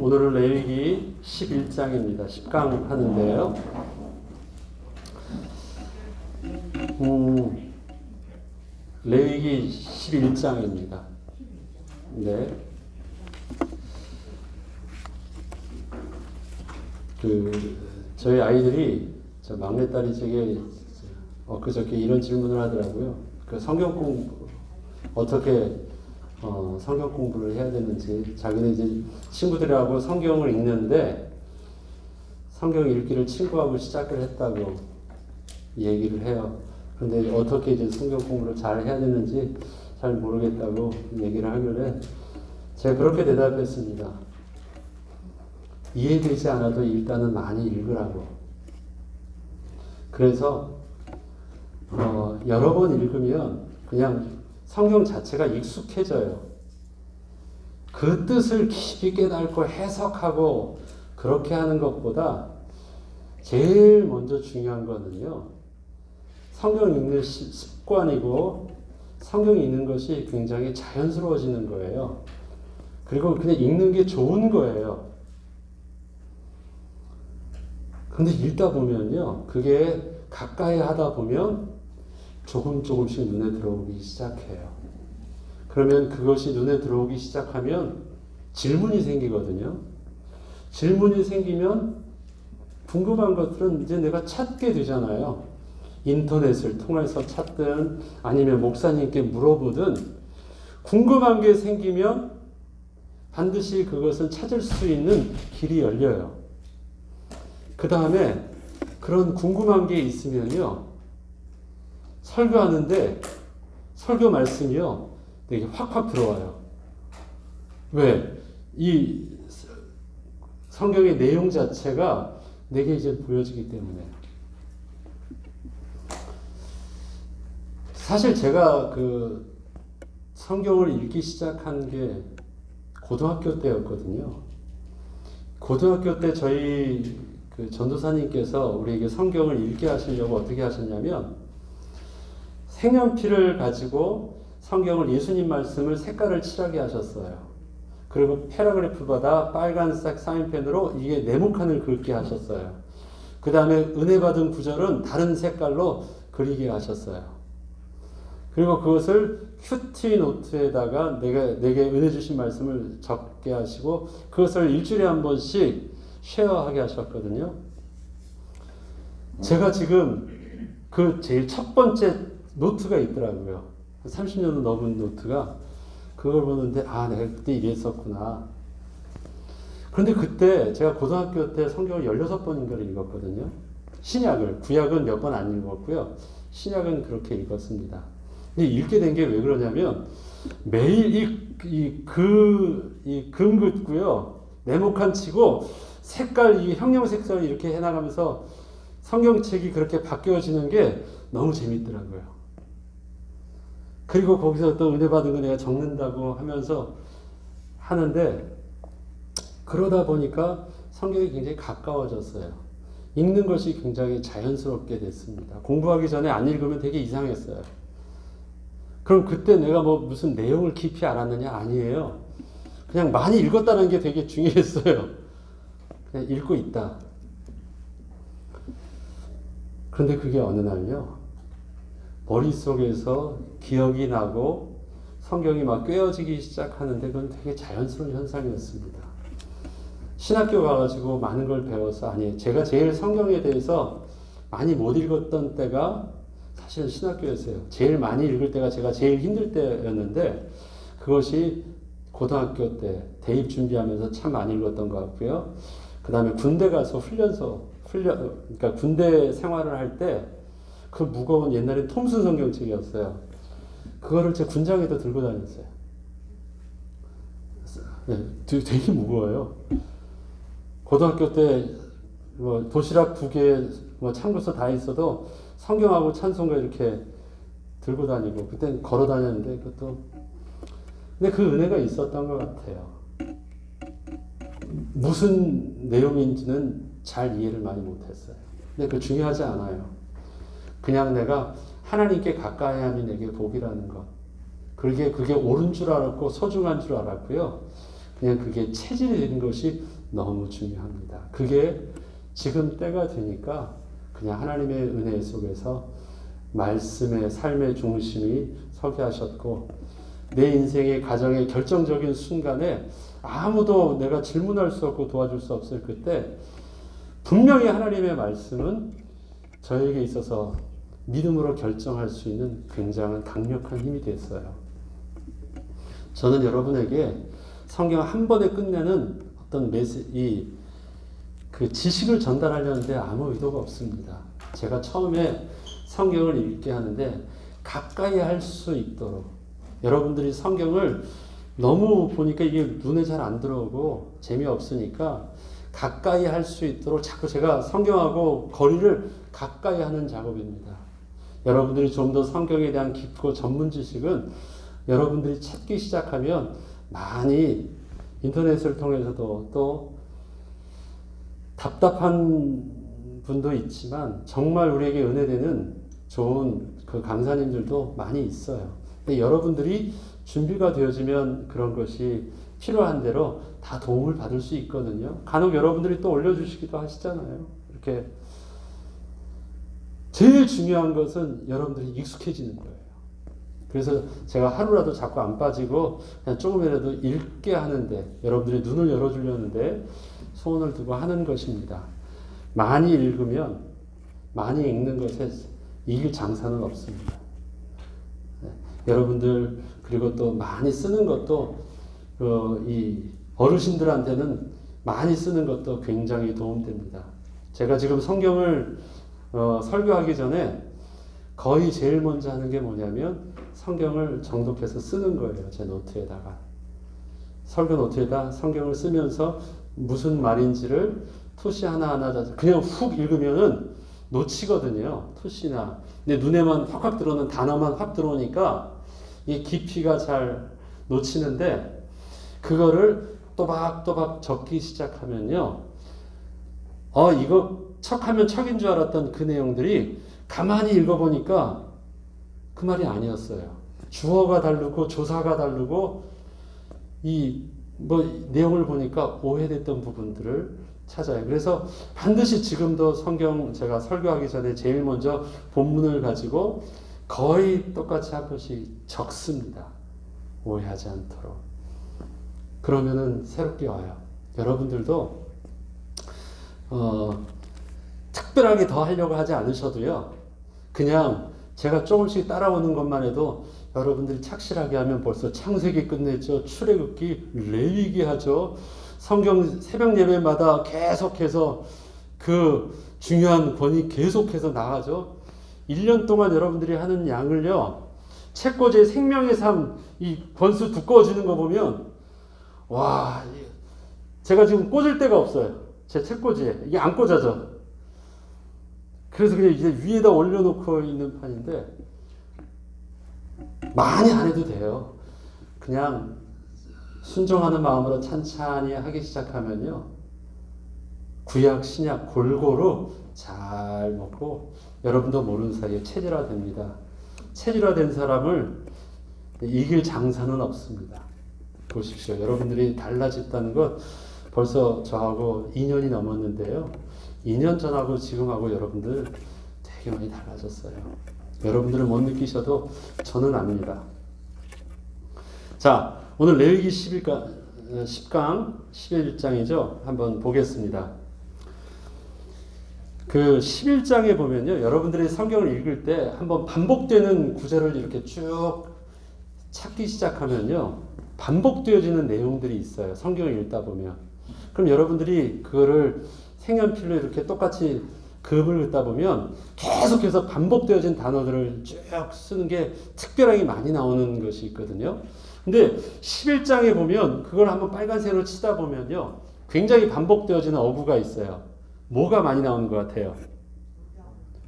오늘은 레위기 11장입니다. 10강 하는데요. 레위기 11장입니다. 네. 저희 아이들이, 저 막내딸이 저게 엊그저께 이런 질문을 하더라고요. 성경 공부, 어떻게 성경 공부를 해야 되는지, 자기는 이제 친구들하고 성경을 읽는데 성경 읽기를 친구하고 시작을 했다고 얘기를 해요. 그런데 어떻게 이제 성경 공부를 잘 해야 되는지 잘 모르겠다고 얘기를 하길래 제가 그렇게 대답했습니다. 이해되지 않아도 일단은 많이 읽으라고. 그래서 여러 번 읽으면 그냥 성경 자체가 익숙해져요. 그 뜻을 깊이 깨닫고 해석하고 그렇게 하는 것보다 제일 먼저 중요한 거는요, 성경 읽는 습관이고 성경 읽는 것이 굉장히 자연스러워지는 거예요. 그리고 그냥 읽는 게 좋은 거예요. 근데 읽다 보면요, 그게 가까이 하다 보면 조금씩 눈에 들어오기 시작해요. 그러면 그것이 눈에 들어오기 시작하면 질문이 생기거든요. 질문이 생기면 궁금한 것들은 이제 내가 찾게 되잖아요. 인터넷을 통해서 찾든 아니면 목사님께 물어보든 궁금한 게 생기면 반드시 그것은 찾을 수 있는 길이 열려요. 그 다음에 그런 궁금한 게 있으면요, 설교하는데 설교 말씀이요 되게 확확 들어와요. 왜? 이 성경의 내용 자체가 내게 이제 보여지기 때문에. 사실 제가 성경을 읽기 시작한 게 고등학교 때였거든요. 고등학교 때 저희 전도사님께서 우리에게 성경을 읽게 하시려고 어떻게 하셨냐면, 색연필을 가지고 성경을, 예수님 말씀을 색깔을 칠하게 하셨어요. 그리고 패러그래프마다 빨간색 사인펜으로 이게 네모칸을 긋게 하셨어요. 그 다음에 은혜 받은 구절은 다른 색깔로 그리게 하셨어요. 그리고 그것을 큐티 노트에다가 내게 은혜 주신 말씀을 적게 하시고 그것을 일주일에 한 번씩 쉐어하게 하셨거든요. 제가 지금 제일 첫 번째 노트가 있더라고요. 30년은 넘은 노트가. 그걸 보는데 내가 그때 이랬었구나. 그런데 그때 제가 고등학교 때 성경을 16번인가를 읽었거든요. 신약을. 구약은 몇 번 안 읽었고요. 신약은 그렇게 읽었습니다. 근데 읽게 된 게 왜 그러냐면 매일 금 긋고요, 네모칸 치고 색깔, 형형색깔 이렇게 해나가면서 성경책이 그렇게 바뀌어지는 게 너무 재밌더라고요. 그리고 거기서 또 은혜 받은 거 내가 적는다고 하면서 하는데, 그러다 보니까 성경이 굉장히 가까워졌어요. 읽는 것이 굉장히 자연스럽게 됐습니다. 공부하기 전에 안 읽으면 되게 이상했어요. 그럼 그때 내가 무슨 내용을 깊이 알았느냐? 아니에요. 그냥 많이 읽었다는 게 되게 중요했어요. 그냥 읽고 있다. 그런데 그게 어느 날요, 머릿속에서 기억이 나고 성경이 막 꿰어지기 시작하는데 그건 되게 자연스러운 현상이었습니다. 신학교 가가지고 많은 걸 배워서, 제가 제일 성경에 대해서 많이 못 읽었던 때가 사실은 신학교였어요. 제일 많이 읽을 때가 제가 제일 힘들 때였는데, 그것이 고등학교 때 대입 준비하면서 참 많이 읽었던 것 같고요. 그 다음에 군대 가서 그러니까 군대 생활을 할 때 그 무거운, 옛날에 톰슨 성경책이었어요. 그거를 제 군장에도 들고 다녔어요. 네, 되게 무거워요. 고등학교 때 도시락 2개, 참고서 다 있어도 성경하고 찬송가 이렇게 들고 다니고, 그땐 걸어 다녔는데 그것도. 근데 그 은혜가 있었던 것 같아요. 무슨 내용인지는 잘 이해를 많이 못했어요. 근데 그 중요하지 않아요. 그냥 내가 하나님께 가까이 함이 내게 복이라는 것. 그게 옳은 줄 알았고 소중한 줄 알았고요. 그냥 그게 체질이 된 것이 너무 중요합니다. 그게 지금 때가 되니까 그냥 하나님의 은혜 속에서 말씀의 삶의 중심이 서게 하셨고, 내 인생의 가정의 결정적인 순간에 아무도 내가 질문할 수 없고 도와줄 수 없을 그때 분명히 하나님의 말씀은 저에게 있어서 믿음으로 결정할 수 있는 굉장한 강력한 힘이 됐어요. 저는 여러분에게 성경 한 번에 끝내는 어떤 그 지식을 전달하려는데 아무 의도가 없습니다. 제가 처음에 성경을 읽게 하는데 가까이 할 수 있도록, 여러분들이 성경을 너무 보니까 이게 눈에 잘 안 들어오고 재미없으니까 가까이 할 수 있도록 자꾸 제가 성경하고 거리를 가까이 하는 작업입니다. 여러분들이 좀 더 성경에 대한 깊고 전문 지식은 여러분들이 찾기 시작하면 많이 인터넷을 통해서도, 또 답답한 분도 있지만 정말 우리에게 은혜되는 좋은 그 강사님들도 많이 있어요. 근데 여러분들이 준비가 되어지면 그런 것이 필요한 대로 다 도움을 받을 수 있거든요. 간혹 여러분들이 또 올려주시기도 하시잖아요. 이렇게 제일 중요한 것은 여러분들이 익숙해지는 거예요. 그래서 제가 하루라도 자꾸 안 빠지고 그냥 조금이라도 읽게 하는데, 여러분들이 눈을 열어주려는데 소원을 두고 하는 것입니다. 많이 읽으면, 많이 읽는 것에 이길 장사는 없습니다. 여러분들, 그리고 또 많이 쓰는 것도 이 어르신들한테는 많이 쓰는 것도 굉장히 도움됩니다. 제가 지금 성경을 설교하기 전에 거의 제일 먼저 하는 게 뭐냐면 성경을 정독해서 쓰는 거예요. 제 노트에다가. 설교 노트에다 성경을 쓰면서 무슨 말인지를 토시 하나하나 그냥 훅 읽으면은 놓치거든요. 토시나. 근데 눈에만 확 들어오는 단어만 확 들어오니까 이 깊이가 잘 놓치는데, 그거를 또박또박 적기 시작하면요. 이거 척하면 척인 줄 알았던 그 내용들이 가만히 읽어보니까 그 말이 아니었어요. 주어가 다르고 조사가 다르고 내용을 보니까 오해됐던 부분들을 찾아요. 그래서 반드시 지금도 성경 제가 설교하기 전에 제일 먼저 본문을 가지고 거의 똑같이 한 번씩 적습니다. 오해하지 않도록. 그러면은 새롭게 와요. 여러분들도 특별하게 더 하려고 하지 않으셔도요. 그냥 제가 조금씩 따라오는 것만 해도 여러분들이 착실하게 하면 벌써 창세기 끝냈죠. 출애굽기, 레위기 하죠. 성경 새벽 예배마다 계속해서 그 중요한 권위 계속해서 나가죠. 1년 동안 여러분들이 하는 양을요, 책꽂이의 생명의 삶, 이 권수 두꺼워지는 거 보면, 와, 제가 지금 꽂을 데가 없어요. 제 책꽂이에. 이게 안 꽂아져. 그래서 그냥 이제 위에다 올려놓고 있는 판인데, 많이 안 해도 돼요. 그냥 순종하는 마음으로 찬찬히 하기 시작하면요, 구약, 신약 골고루 잘 먹고, 여러분도 모르는 사이에 체질화 됩니다. 체질화된 사람을 이길 장사는 없습니다. 보십시오. 여러분들이 달라졌다는 것 벌써 저하고 2년이 넘었는데요. 2년 전하고 지금하고 여러분들 되게 많이 달라졌어요. 여러분들은 못 느끼셔도 저는 압니다. 자, 오늘 레위기 10강 11장이죠. 한번 보겠습니다. 그 11장에 보면요, 여러분들이 성경을 읽을 때 한번 반복되는 구절을 이렇게 쭉 찾기 시작하면요, 반복되어지는 내용들이 있어요. 성경을 읽다 보면. 그럼 여러분들이 그거를 색연필로 이렇게 똑같이 급을 긋다 보면 계속해서 반복되어진 단어들을 쭉 쓰는 게 특별하게 많이 나오는 것이 있거든요. 근데 11장에 보면 그걸 한번 빨간색으로 치다 보면요, 굉장히 반복되어지는 어구가 있어요. 뭐가 많이 나오는 것 같아요?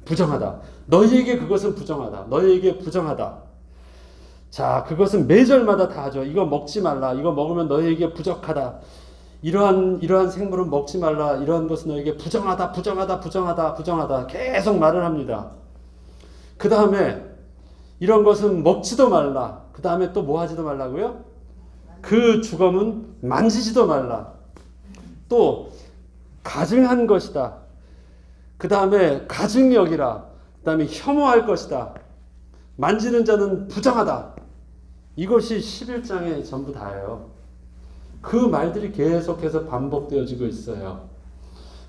부정하다. 너희에게 그것은 부정하다. 너희에게 부정하다. 자, 그것은 매절마다 다 하죠. 이거 먹지 말라. 이거 먹으면 너희에게 부적하다. 이러한 생물은 먹지 말라. 이러한 것은 너희에게 부정하다. 부정하다. 부정하다. 부정하다. 계속 말을 합니다. 그 다음에 이런 것은 먹지도 말라. 그 다음에 또 뭐 하지도 말라고요? 그 주검은 만지지도 말라. 또 가증한 것이다. 그 다음에 가증력이라. 그 다음에 혐오할 것이다. 만지는 자는 부정하다. 이것이 11장에 전부 다예요. 그 말들이 계속해서 반복되어지고 있어요.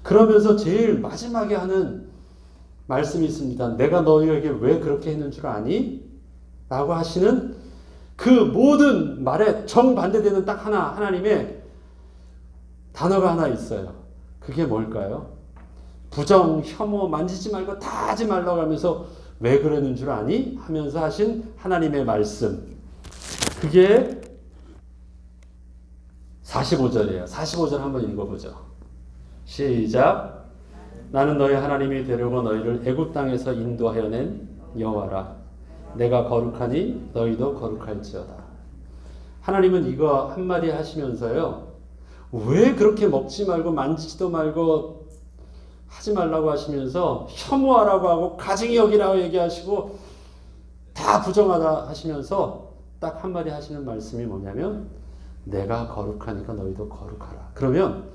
그러면서 제일 마지막에 하는 말씀이 있습니다. 내가 너희에게 왜 그렇게 했는 줄 아니? 라고 하시는 그 모든 말에 정반대되는 딱 하나, 하나님의 단어가 하나 있어요. 그게 뭘까요? 부정, 혐오, 만지지 말고 다 하지 말라고 하면서 왜 그러는 줄 아니? 하면서 하신 하나님의 말씀. 그게 45절이에요. 45절 한번 읽어보죠. 시작. 나는 너희 하나님이 되려고 너희를 애굽 땅에서 인도하여 낸 여호와라. 내가 거룩하니 너희도 거룩할지어다. 하나님은 이거 한마디 하시면서요. 왜 그렇게 먹지 말고 만지지도 말고 하지 말라고 하시면서 혐오하라고 하고 가증히 여기라고 얘기하시고 다 부정하다 하시면서 딱 한마디 하시는 말씀이 뭐냐면 내가 거룩하니까 너희도 거룩하라. 그러면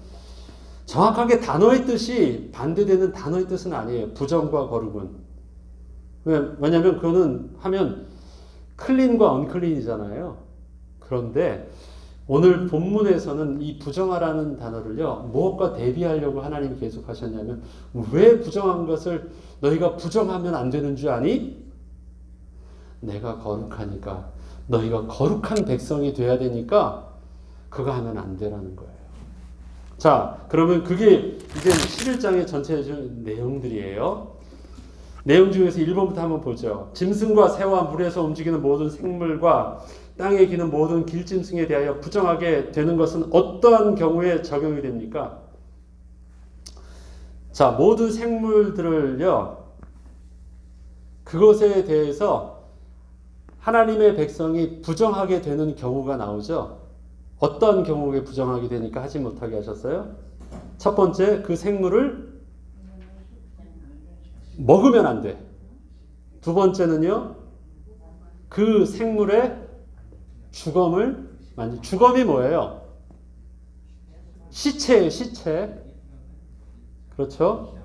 정확하게 단어의 뜻이 반대되는 단어의 뜻은 아니에요. 부정과 거룩은. 왜냐하면 그거는 하면 클린과 언클린이잖아요. 그런데 오늘 본문에서는 이 부정하라는 단어를요. 무엇과 대비하려고 하나님이 계속 하셨냐면 왜 부정한 것을 너희가 부정하면 안 되는 줄 아니? 내가 거룩하니까 너희가 거룩한 백성이 돼야 되니까 그거 하면 안 되라는 거예요. 자, 그러면 그게 이제 11장의 전체적인 내용들이에요. 내용 중에서 1번부터 한번 보죠. 짐승과 새와 물에서 움직이는 모든 생물과 땅에 기는 모든 길짐승에 대하여 부정하게 되는 것은 어떠한 경우에 적용이 됩니까? 자, 모든 생물들을요, 그것에 대해서 하나님의 백성이 부정하게 되는 경우가 나오죠. 어떤 경우에 부정하게 되니까 하지 못하게 하셨어요? 첫 번째, 그 생물을 먹으면 안 돼. 두 번째는요, 그 생물의 주검을 주검이 뭐예요? 시체예요, 시체. 그렇죠?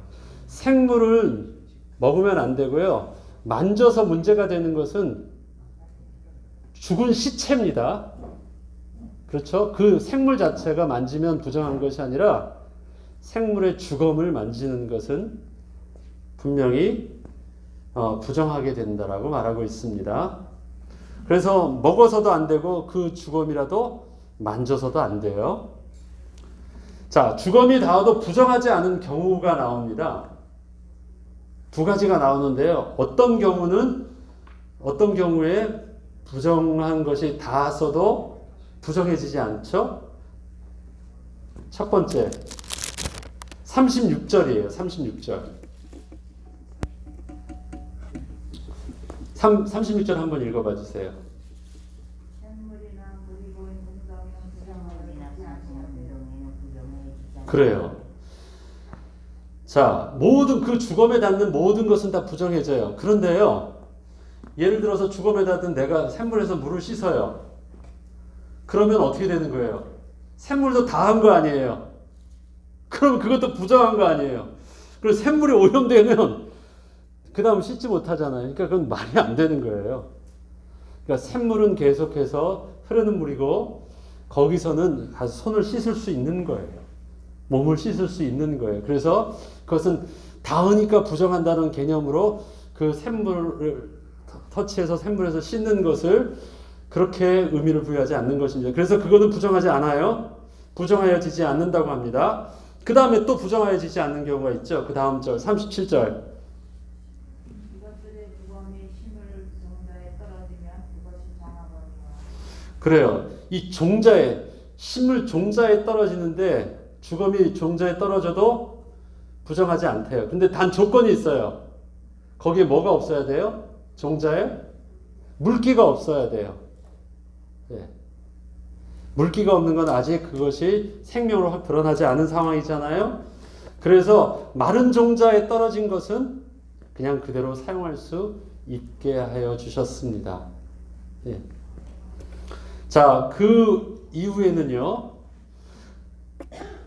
생물을 먹으면 안 되고요. 만져서 문제가 되는 것은 죽은 시체입니다. 그렇죠? 그 생물 자체가 만지면 부정한 것이 아니라 생물의 주검을 만지는 것은 분명히 부정하게 된다라고 말하고 있습니다. 그래서 먹어서도 안 되고 그 주검이라도 만져서도 안 돼요. 자, 주검이 닿아도 부정하지 않은 경우가 나옵니다. 두 가지가 나오는데요. 어떤 경우에 부정한 것이 닿았어도 부정해지지 않죠? 첫 번째, 36절이에요. 36절. 36절 한번 읽어봐 주세요. 그래요. 자, 모든 그 주검에 닿는 모든 것은 다 부정해져요. 그런데요, 예를 들어서 주검에 닿은 내가 샘물에서 물을 씻어요. 그러면 어떻게 되는 거예요? 샘물도 다 한 거 아니에요. 그럼 그것도 부정한 거 아니에요. 그리고 샘물이 오염되면 그 다음 씻지 못하잖아요. 그러니까 그건 말이 안 되는 거예요. 그러니까 샘물은 계속해서 흐르는 물이고 거기서는 가서 손을 씻을 수 있는 거예요. 몸을 씻을 수 있는 거예요. 그래서 그것은 닿으니까 부정한다는 개념으로 그 샘물을 터치해서 샘물에서 씻는 것을 그렇게 의미를 부여하지 않는 것입니다. 그래서 그거는 부정하지 않아요. 부정하여지지 않는다고 합니다. 그 다음에 또 부정하여지지 않는 경우가 있죠. 그 다음 절 37절. 그래요. 이 종자에 심을 종자에 떨어지는데 주검이 종자에 떨어져도 부정하지 않대요. 근데 단 조건이 있어요. 거기에 뭐가 없어야 돼요? 종자에 물기가 없어야 돼요. 네. 물기가 없는 건 아직 그것이 생명으로 확 드러나지 않은 상황이잖아요. 그래서 마른 종자에 떨어진 것은 그냥 그대로 사용할 수 있게 하여 주셨습니다. 네. 자, 그 이후에는요,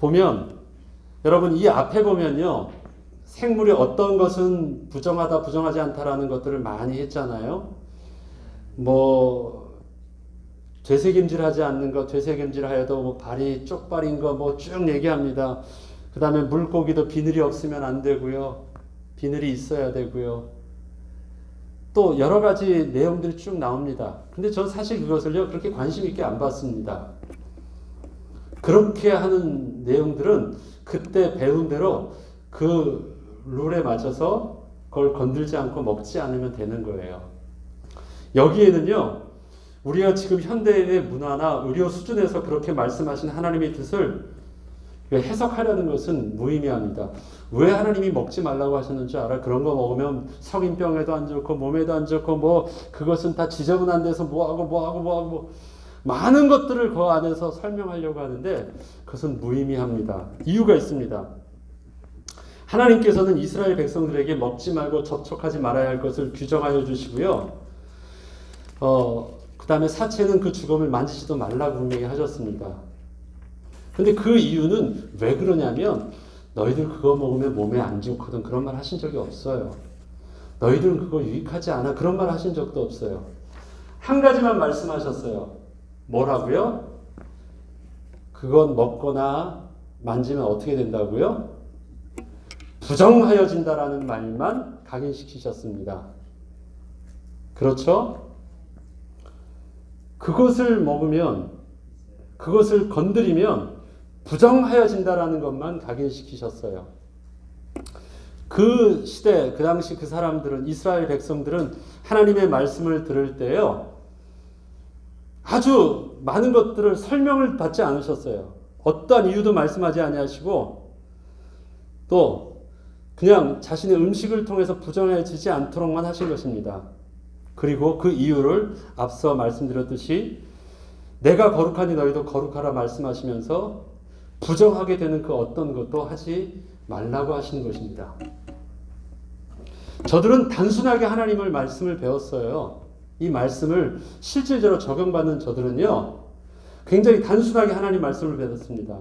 보면 여러분 이 앞에 보면요. 생물이 어떤 것은 부정하다 부정하지 않다라는 것들을 많이 했잖아요. 뭐 되새김질하지 않는 것, 되새김질하여도 뭐 발이 쪽발인 거 뭐 쭉 얘기합니다. 그 다음에 물고기도 비늘이 없으면 안 되고요. 비늘이 있어야 되고요. 또 여러 가지 내용들이 쭉 나옵니다. 근데 전 사실 그것을요 그렇게 관심 있게 안 봤습니다. 그렇게 하는 내용들은 그때 배운 대로 그 룰에 맞춰서 그걸 건들지 않고 먹지 않으면 되는 거예요. 여기에는요 우리가 지금 현대인의 문화나 의료 수준에서 그렇게 말씀하신 하나님의 뜻을 해석하려는 것은 무의미합니다. 왜 하나님이 먹지 말라고 하셨는 줄 알아? 그런 거 먹으면 성인병에도 안 좋고 몸에도 안 좋고 뭐 그것은 다 지저분한 데서 뭐하고 많은 것들을 그 안에서 설명하려고 하는데 그것은 무의미합니다. 이유가 있습니다. 하나님께서는 이스라엘 백성들에게 먹지 말고 접촉하지 말아야 할 것을 규정하여 주시고요. 그 다음에 사체는 그 주검을 만지지도 말라고 분명히 하셨습니다. 근데 그 이유는 왜 그러냐면 너희들 그거 먹으면 몸에 안 좋거든 그런 말 하신 적이 없어요. 너희들은 그거 유익하지 않아 그런 말 하신 적도 없어요. 한 가지만 말씀하셨어요. 뭐라고요? 그건 먹거나 만지면 어떻게 된다고요? 부정하여진다라는 말만 각인시키셨습니다. 그렇죠? 그것을 먹으면 그것을 건드리면 부정하여진다라는 것만 각인시키셨어요. 그 시대, 그 당시 그 사람들은 이스라엘 백성들은 하나님의 말씀을 들을 때요. 아주 많은 것들을 설명을 받지 않으셨어요. 어떠한 이유도 말씀하지 아니하시고 또 그냥 자신의 음식을 통해서 부정해지지 않도록만 하신 것입니다. 그리고 그 이유를 앞서 말씀드렸듯이 내가 거룩하니 너희도 거룩하라 말씀하시면서 부정하게 되는 그 어떤 것도 하지 말라고 하신 것입니다. 저들은 단순하게 하나님의 말씀을 배웠어요. 이 말씀을 실질적으로 적용받는 저들은요, 굉장히 단순하게 하나님 말씀을 배웠습니다.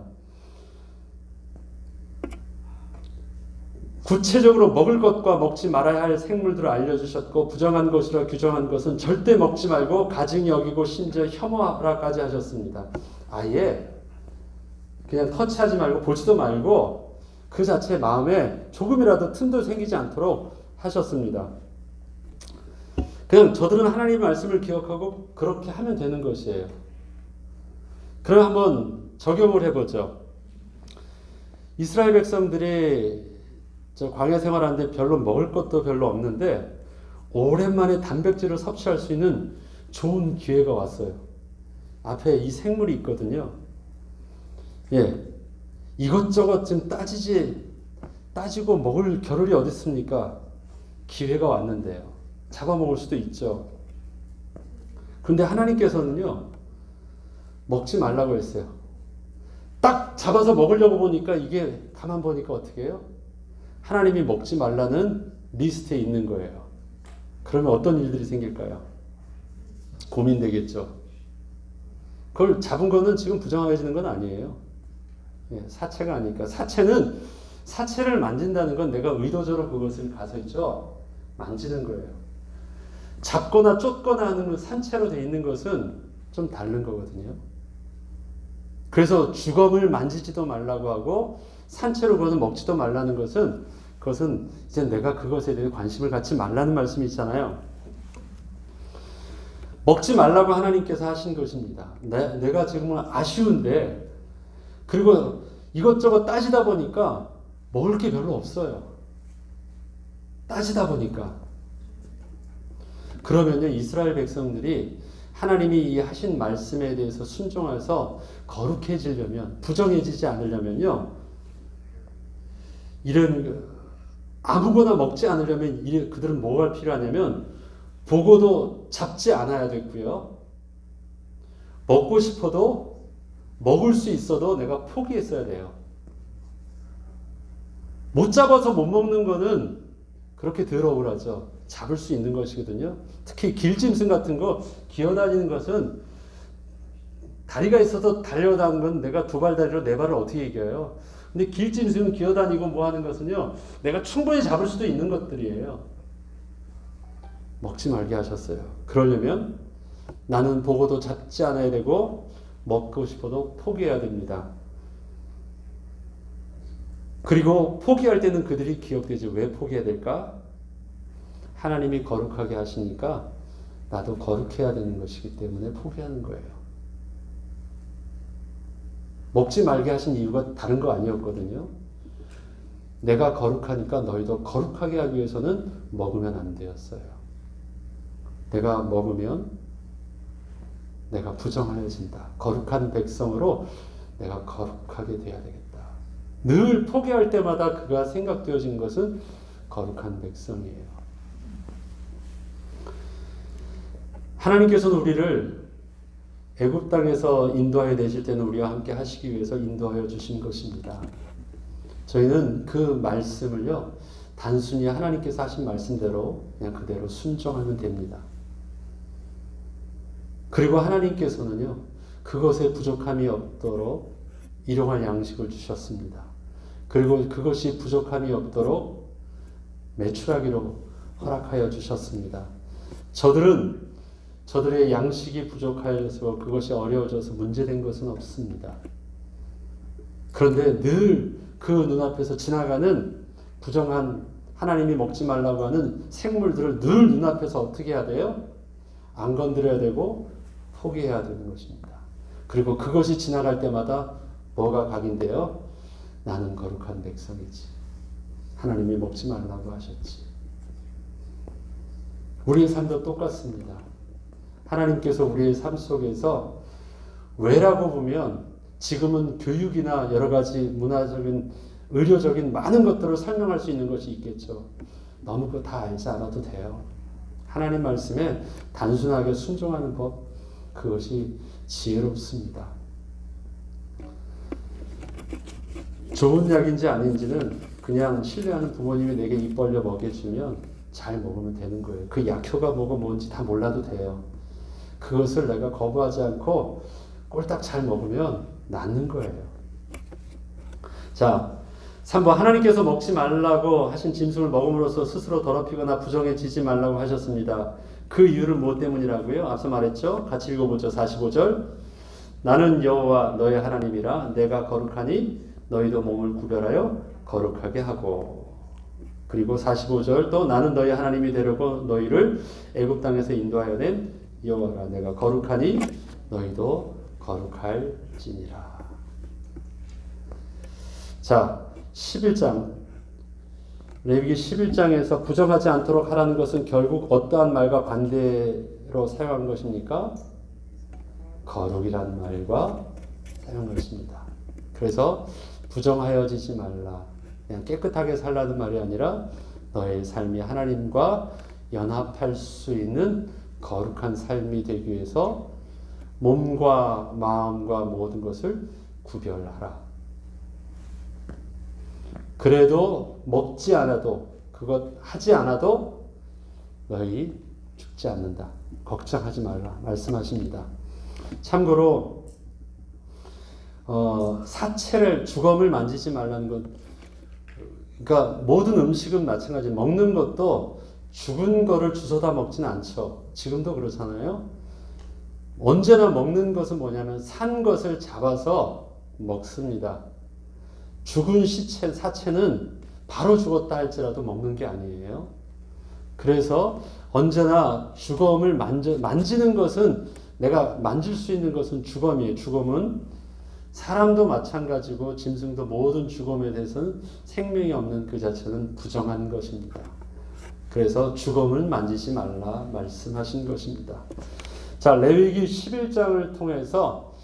구체적으로 먹을 것과 먹지 말아야 할 생물들을 알려주셨고 부정한 것이라 규정한 것은 절대 먹지 말고 가증히 여기고 심지어 혐오하라까지 하셨습니다. 아예 그냥 터치하지 말고 보지도 말고 그 자체 마음에 조금이라도 틈도 생기지 않도록 하셨습니다. 그냥 저들은 하나님의 말씀을 기억하고 그렇게 하면 되는 것이에요. 그럼 한번 적용을 해보죠. 이스라엘 백성들이 저 광야 생활하는데 별로 먹을 것도 별로 없는데 오랜만에 단백질을 섭취할 수 있는 좋은 기회가 왔어요. 앞에 이 생물이 있거든요. 예, 이것저것 좀 따지고 먹을 겨를이 어디 있습니까? 기회가 왔는데요. 잡아먹을 수도 있죠. 그런데 하나님께서는요, 먹지 말라고 했어요. 딱 잡아서 먹으려고 보니까 이게 가만 보니까 어떻게 해요? 하나님이 먹지 말라는 리스트에 있는 거예요. 그러면 어떤 일들이 생길까요? 고민되겠죠. 그걸 잡은 거는 지금 부정해지는 건 아니에요. 예, 사체가 아니니까. 사체를 만진다는 건 내가 의도적으로 그것을 가서 있죠. 만지는 거예요. 잡거나 쫓거나 하는 건 산채로 돼 있는 것은 좀 다른 거거든요. 그래서 주검을 만지지도 말라고 하고 산채로 그것을 먹지도 말라는 것은 그것은 이제 내가 그것에 대해 관심을 갖지 말라는 말씀이 있잖아요. 먹지 말라고 하나님께서 하신 것입니다. 내가 지금은 아쉬운데 그리고 이것저것 따지다 보니까 먹을 게 별로 없어요. 따지다 보니까. 그러면요, 이스라엘 백성들이 하나님이 이 하신 말씀에 대해서 순종해서 거룩해지려면, 부정해지지 않으려면요, 이런 아무거나 먹지 않으려면 그들은 뭐가 필요하냐면 보고도 잡지 않아야 되고요. 먹고 싶어도 먹을 수 있어도 내가 포기했어야 돼요. 못 잡아서 못 먹는 거는 그렇게 더러우라죠. 잡을 수 있는 것이거든요. 특히 길짐승 같은 거 기어다니는 것은 다리가 있어도 달려다니는 건 내가 두 발 다리로 네 발을 어떻게 이겨요? 근데 길짐승은 기어다니고 뭐 하는 것은요, 내가 충분히 잡을 수도 있는 것들이에요. 먹지 말게 하셨어요. 그러려면 나는 보고도 잡지 않아야 되고 먹고 싶어도 포기해야 됩니다. 그리고 포기할 때는 그들이 기억되지. 왜 포기해야 될까? 하나님이 거룩하게 하시니까 나도 거룩해야 되는 것이기 때문에 포기하는 거예요. 먹지 말게 하신 이유가 다른 거 아니었거든요. 내가 거룩하니까 너희도 거룩하게 하기 위해서는 먹으면 안 되었어요. 내가 먹으면 내가 부정하여진다. 거룩한 백성으로 내가 거룩하게 돼야 되겠다. 늘 포기할 때마다 그가 생각되어진 것은 거룩한 백성이에요. 하나님께서는 우리를 애굽 땅에서 인도하여 내실 때는 우리와 함께 하시기 위해서 인도하여 주신 것입니다. 저희는 그 말씀을요, 단순히 하나님께서 하신 말씀대로 그냥 그대로 순종하면 됩니다. 그리고 하나님께서는요, 그것에 부족함이 없도록 일용할 양식을 주셨습니다. 그리고 그것이 부족함이 없도록 매출하기로 허락하여 주셨습니다. 저들의 양식이 부족하여서 그것이 어려워져서 문제된 것은 없습니다. 그런데 늘 그 눈앞에서 지나가는 부정한 하나님이 먹지 말라고 하는 생물들을 늘 눈앞에서 어떻게 해야 돼요? 안 건드려야 되고 포기해야 되는 것입니다. 그리고 그것이 지나갈 때마다 뭐가 각인돼요? 나는 거룩한 백성이지. 하나님이 먹지 말라고 하셨지. 우리의 삶도 똑같습니다. 하나님께서 우리의 삶 속에서 왜라고 보면 지금은 교육이나 여러 가지 문화적인, 의료적인 많은 것들을 설명할 수 있는 것이 있겠죠. 너무 그거 다 알지 않아도 돼요. 하나님 말씀에 단순하게 순종하는 법, 그것이 지혜롭습니다. 좋은 약인지 아닌지는 그냥 신뢰하는 부모님이 내게 입 벌려 먹여주면 잘 먹으면 되는 거예요. 그 약효가 뭐고 뭔지 다 몰라도 돼요. 그것을 내가 거부하지 않고 꼴딱 잘 먹으면 낫는 거예요. 자, 3번 하나님께서 먹지 말라고 하신 짐승을 먹음으로써 스스로 더럽히거나 부정해지지 말라고 하셨습니다. 그 이유는 무엇 때문이라고요? 앞서 말했죠? 같이 읽어보죠. 45절 나는 여호와 너의 하나님이라 내가 거룩하니 너희도 몸을 구별하여 거룩하게 하고. 그리고 45절 또 나는 너희 하나님이 되려고 너희를 애굽 땅에서 인도하여 낸 여호와라 내가 거룩하니 너희도 거룩할지니라. 자, 11장 레위기 11장에서 부정하지 않도록 하라는 것은 결국 어떠한 말과 반대로 사용한 것입니까? 거룩이란 말과 사용한 것입니다. 그래서 부정하여지지 말라. 그냥 깨끗하게 살라는 말이 아니라 너의 삶이 하나님과 연합할 수 있는 거룩한 삶이 되기 위해서 몸과 마음과 모든 것을 구별하라. 그래도 먹지 않아도 그것 하지 않아도 너희 죽지 않는다. 걱정하지 말라 말씀하십니다. 참고로 사체를 주검을 만지지 말라는 것, 그러니까 모든 음식은 마찬가지. 먹는 것도 죽은 거를 주워다 먹지는 않죠. 지금도 그렇잖아요. 언제나 먹는 것은 뭐냐면 산 것을 잡아서 먹습니다. 죽은 사체는 바로 죽었다 할지라도 먹는 게 아니에요. 그래서 언제나 주검을 만지는 것은, 내가 만질 수 있는 것은 주검이에요. 주검은 사람도 마찬가지고 짐승도 모든 주검에 대해서는 생명이 없는 그 자체는 부정한 것입니다. 그래서 주검을 만지지 말라 말씀하신 것입니다. 자, 레위기 11장을 통해서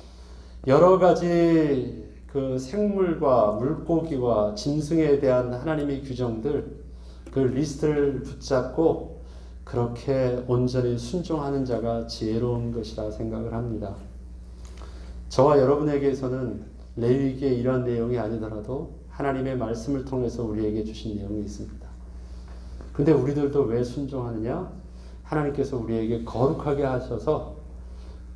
여러 가지 그 생물과 물고기와 짐승에 대한 하나님의 규정들, 그 리스트를 붙잡고 그렇게 온전히 순종하는 자가 지혜로운 것이라 생각을 합니다. 저와 여러분에게서는 레위기의 이러한 내용이 아니더라도 하나님의 말씀을 통해서 우리에게 주신 내용이 있습니다. 근데 우리들도 왜 순종하느냐? 하나님께서 우리에게 거룩하게 하셔서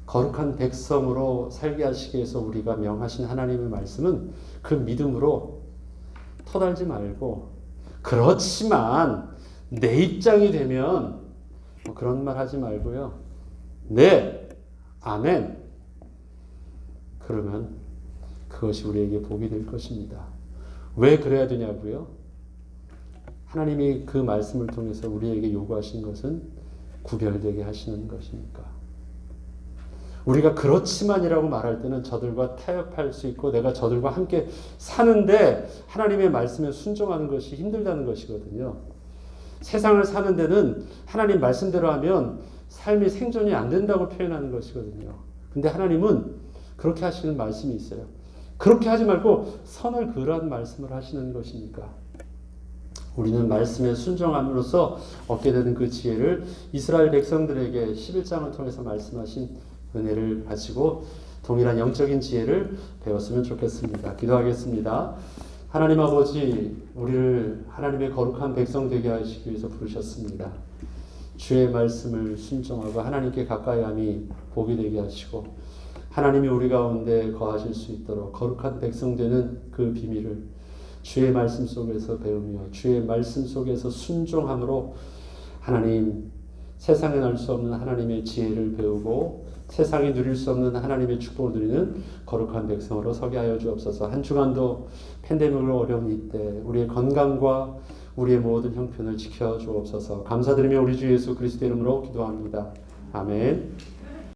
거룩한 백성으로 살게 하시기 위해서 우리가 명하신 하나님의 말씀은 그 믿음으로 터달지 말고, 그렇지만 내 입장이 되면 뭐 그런 말 하지 말고요. 네, 아멘. 그러면 그것이 우리에게 복이 될 것입니다. 왜 그래야 되냐고요? 하나님이 그 말씀을 통해서 우리에게 요구하신 것은 구별되게 하시는 것이니까. 우리가 그렇지만이라고 말할 때는 저들과 타협할 수 있고 내가 저들과 함께 사는데 하나님의 말씀에 순종하는 것이 힘들다는 것이거든요. 세상을 사는 데는 하나님 말씀대로 하면 삶이 생존이 안 된다고 표현하는 것이거든요. 근데 하나님은 그렇게 하시는 말씀이 있어요. 그렇게 하지 말고 선을 그으라는 말씀을 하시는 것이니까 우리는 말씀에 순종함으로써 얻게 되는 그 지혜를 이스라엘 백성들에게 11장을 통해서 말씀하신 은혜를 가지고 동일한 영적인 지혜를 배웠으면 좋겠습니다. 기도하겠습니다. 하나님 아버지, 우리를 하나님의 거룩한 백성 되게 하시기 위해서 부르셨습니다. 주의 말씀을 순종하고 하나님께 가까이함이 복이 되게 하시고 하나님이 우리 가운데 거하실 수 있도록 거룩한 백성 되는 그 비밀을 주의 말씀 속에서 배우며 주의 말씀 속에서 순종함으로 하나님, 세상에 날 수 없는 하나님의 지혜를 배우고 세상이 누릴 수 없는 하나님의 축복을 누리는 거룩한 백성으로 서게 하여 주옵소서. 한 주간도 팬데믹으로 어려운 이때 우리의 건강과 우리의 모든 형편을 지켜 주옵소서. 감사드리며 우리 주 예수 그리스도 이름으로 기도합니다. 아멘.